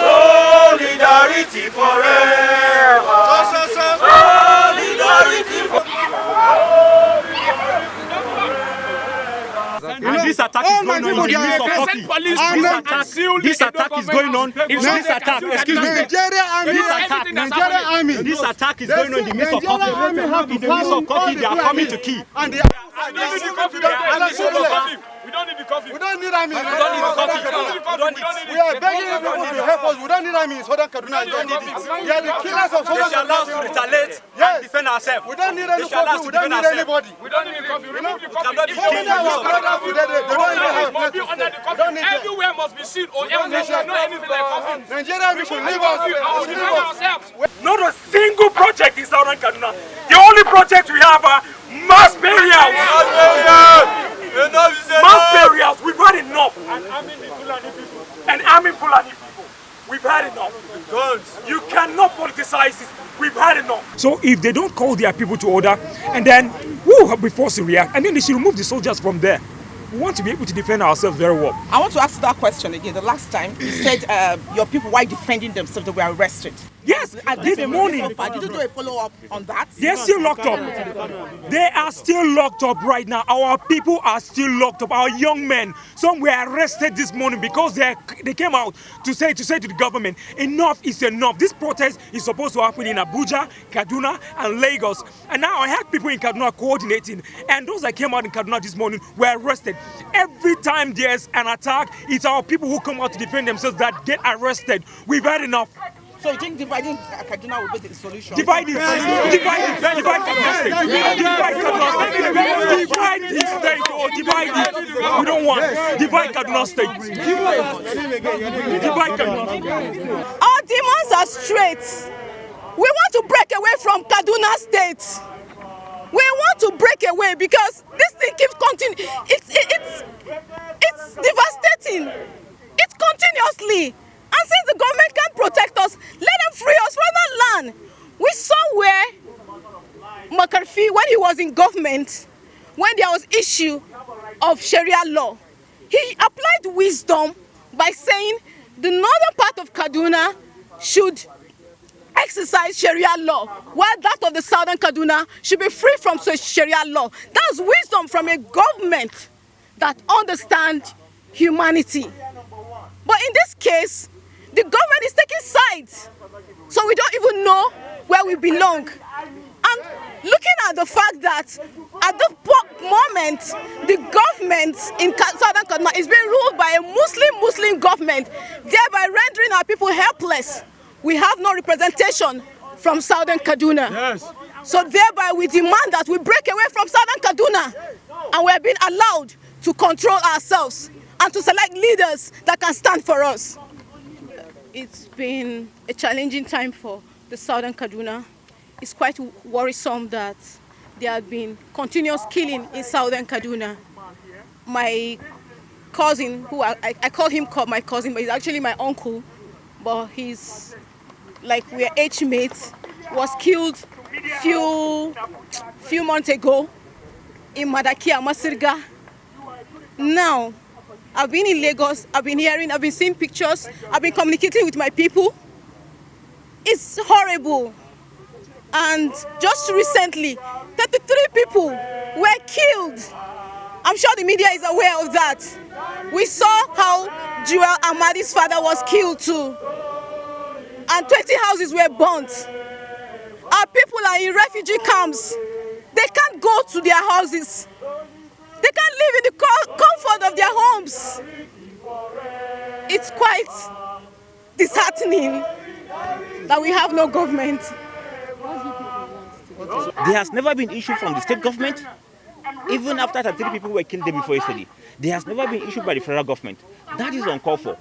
Solidarity forever. Solidarity forever. And this attack is going on in the midst of coffee. This attack is going on. This attack, excuse me. Nigerian army. This attack is going on in the midst of coffee. In the midst of coffee, they are coming to kill. We don't need the coffee. We don't need army. We don't need the coffee. We are begging people to help us. We don't need army in Southern Kaduna. We don't need it. We are the killers of Southern Kaduna. They should allow us to retaliate and defend ourselves. We don't need any coffee. We don't need anybody. We don't need the coffee. Remove the coffee. So many of our brothers today, they don't even have must be under the coffee. Everywhere must be seen or else there should not anything like coffee. Nigeria, we should leave us. Not a single project in Southern Kaduna. The only project we have are mass burials. Mass burials, we've had enough. And arming Fulani people. We've had enough. You cannot politicize this. We've had enough. So if they don't call their people to order and then we'll be forced to react, and then they should remove the soldiers from there. We want to be able to defend ourselves very well. I want to ask that question again. The last time you said your people, while defending themselves, they were arrested. Yes, this morning. Did you do a follow-up on that? They're still locked up. They are still locked up right now. Our people are still locked up. Our young men, some were arrested this morning because they came out to say to the government, enough is enough. This protest is supposed to happen in Abuja, Kaduna, and Lagos. And now I have people in Kaduna coordinating, and those that came out in Kaduna this morning were arrested. Every time there's an attack, it's our people who come out to defend themselves that get arrested. We've had enough. So you think dividing Kaduna will be the solution? Divide Kaduna State. Divide this state or divide it. We don't want. Divide Kaduna State. Divide Kaduna State. Our demands are straight. We want to break away from Kaduna State. We want to break away because this thing keeps continuing. It's devastating. It's continuously. And since the government can't protect us, let them free us from that land. We saw where McCarthy, when he was in government, when there was issue of Sharia law, he applied wisdom by saying the northern part of Kaduna should exercise Sharia law, while that of the southern Kaduna should be free from Sharia law. That's wisdom from a government that understands humanity. But in this case, the government is taking sides, so we don't even know where we belong. And looking at the fact that at this moment, the government in Southern Kaduna is being ruled by a Muslim government, thereby rendering our people helpless. We have no representation from Southern Kaduna. Yes. So thereby we demand that we break away from Southern Kaduna, and we are being allowed to control ourselves and to select leaders that can stand for us. It's been a challenging time for the Southern Kaduna. It's quite worrisome that there have been continuous killing in Southern Kaduna. My cousin, who I call him my cousin, but he's actually my uncle, but he's like we're age mates, was killed few months ago in Madakia, Masirga. Now, I've been in Lagos, I've been seeing pictures, I've been communicating with my people. It's horrible. And just recently, 33 people were killed. I'm sure the media is aware of that. We saw how Joel Ahmadi's father was killed too. And 20 houses were burnt. Our people are in refugee camps. They can't go to their houses. They can't live in the comfort of their homes. It's quite disheartening that we have no government. There has never been issue from the state government, even after 3 people were killed day before yesterday. There has never been issue by the federal government. That is uncalled for.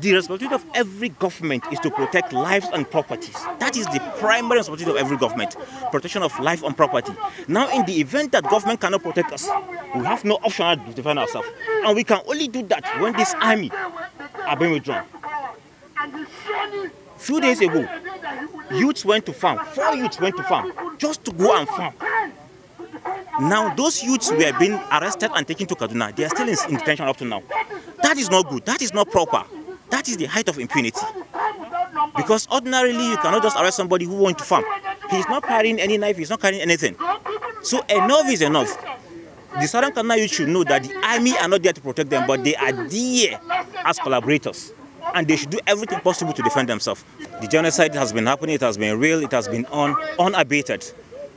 The responsibility of every government is to protect lives and properties. That is the primary responsibility of every government, protection of life and property. Now, in the event that government cannot protect us, we have no option to defend ourselves. And we can only do that when this army are being withdrawn. Few days ago, youths went to farm, 4 youths went to farm, just to go and farm. Now, those youths were being arrested and taken to Kaduna. They are still in detention up to now. That is not good. That is not proper. That is the height of impunity. Because ordinarily, you cannot just arrest somebody who wants to farm. He's not carrying any knife, he's not carrying anything. So enough is enough. The Southern Kaduna youth should know that the army are not there to protect them, but they are there as collaborators. And they should do everything possible to defend themselves. The genocide has been happening, it has been real, it has been unabated.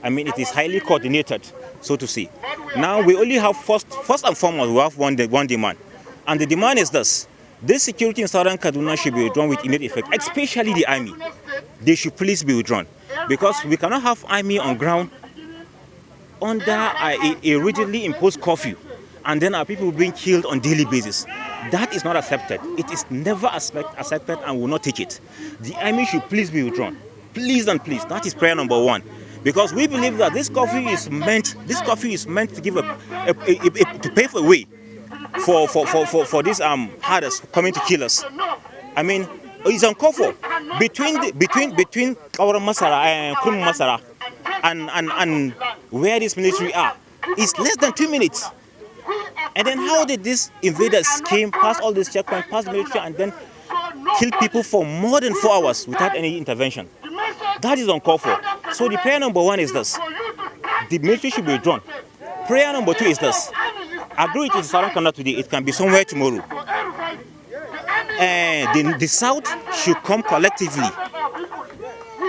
I mean, it is highly coordinated, so to say. Now, we only have, first and foremost, we have one demand. And the demand is this. This security in Southern Kaduna should be withdrawn with immediate effect, especially the army. They should please be withdrawn. Because we cannot have army on ground under a rigidly imposed curfew, and then our people being killed on a daily basis. That is not accepted. It is never accepted and will not take it. The army should please be withdrawn. Please and please. That is prayer number one. Because we believe that this curfew is meant to give to pave a way for these herders coming to kill us. I mean, it's uncalled for. Between our Masara and Krum Masara and where these military are, it's less than 2 minutes. And then how did these invaders came past all these checkpoints, past the military, and then kill people for more than 4 hours without any intervention? That is uncalled for. So the prayer number one is this. The military should be withdrawn. Prayer number two is this. Agree with the Southern Kaduna today, it can be somewhere tomorrow. And the South should come collectively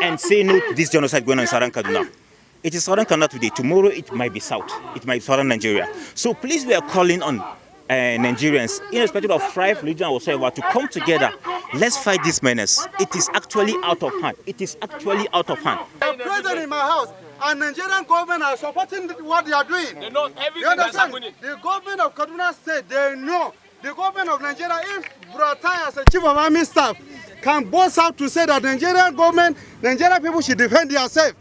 and say no to this genocide going on in Southern Kaduna. It is Southern Kaduna today. Tomorrow it might be South. It might be Southern Nigeria. So please, we are calling on Nigerians, irrespective of tribe, religion, or whatever, to come together. Let's fight this menace. It is actually out of hand. It is actually out of hand. I'm present in my house, and Nigerian government are supporting what they are doing. They know everything that's happening. The government of Kaduna State, they know. The government of Nigeria, if Buratai as a chief of army staff can boast out to say that Nigerian government, Nigerian people should defend themselves,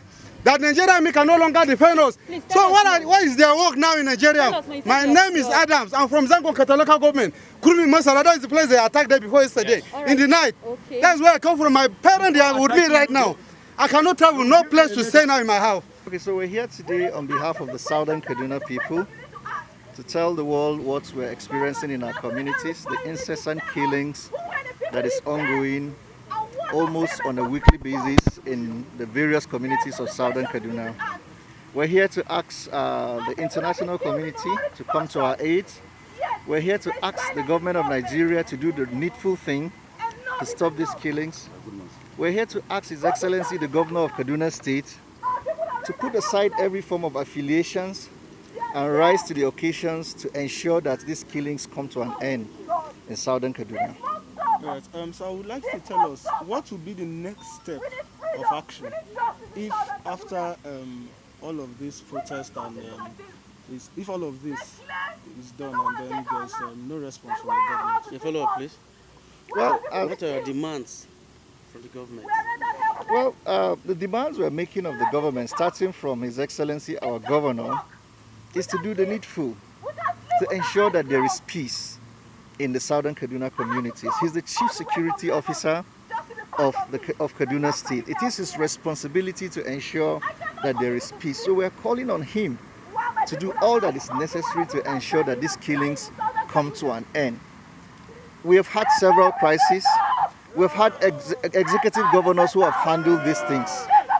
that Nigerian army can no longer defend us. So what is their work now in Nigeria? My name is Adams. I'm from Zango Kata local government. Kurumi Masara, that is the place they attacked there before yesterday, in the night. Okay. That's where I come from. My parents, they are with me right now. I cannot travel, no place to stay now in my house. Okay, so we're here today on behalf of the Southern Kaduna people to tell the world what we're experiencing in our communities, the incessant killings that is ongoing almost on a weekly basis in the various communities of Southern Kaduna. We're here to ask the international community to come to our aid. We're here to ask the government of Nigeria to do the needful thing to stop these killings. We're here to ask His Excellency the Governor of Kaduna State to put aside every form of affiliations and rise to the occasions to ensure that these killings come to an end in Southern Kaduna. Right. So I would like to tell us what would be the next step of action if after all of this protest and if all of this is done and then there's no response from the government. Can you follow up, please? Well, what are your demands from the government? Well, the demands we're making of the government, starting from His Excellency our Governor, is to do the needful, to ensure that there is peace in the Southern Kaduna communities. He's the Chief Security Officer of Kaduna State. It is his responsibility to ensure that there is peace. So we're calling on him to do all that is necessary to ensure that these killings come to an end. We have had several crises. We've had executive governors who have handled these things.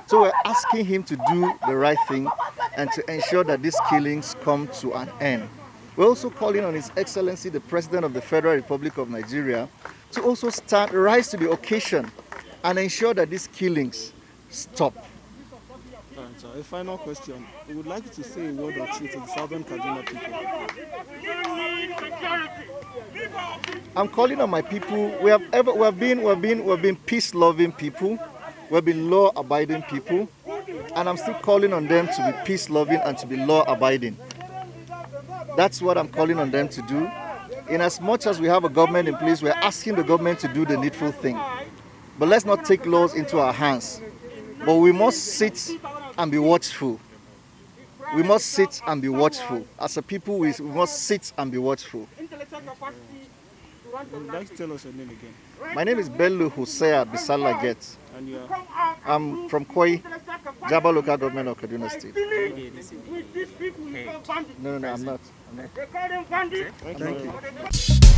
So we're asking him to do the right thing and to ensure that these killings come to an end. We're also calling on His Excellency, the President of the Federal Republic of Nigeria, to also rise to the occasion and ensure that these killings stop. All right, so a final question. We would like you to say a word or two to the Southern Kaduna people. I'm calling on my people. We have been peace-loving people. We've been law-abiding people, and I'm still calling on them to be peace-loving and to be law-abiding. That's what I'm calling on them to do. In as much as we have a government in place, we're asking the government to do the needful thing. But let's not take laws into our hands. But we must sit and be watchful. We must sit and be watchful. As a people, we must sit and be watchful. Would you like to tell us your name again? My name is Bello Hosea Bisala Get. And you are? I'm from Koi, Jaba local government of Kaduna State. Hey. No, I'm not. Thank you.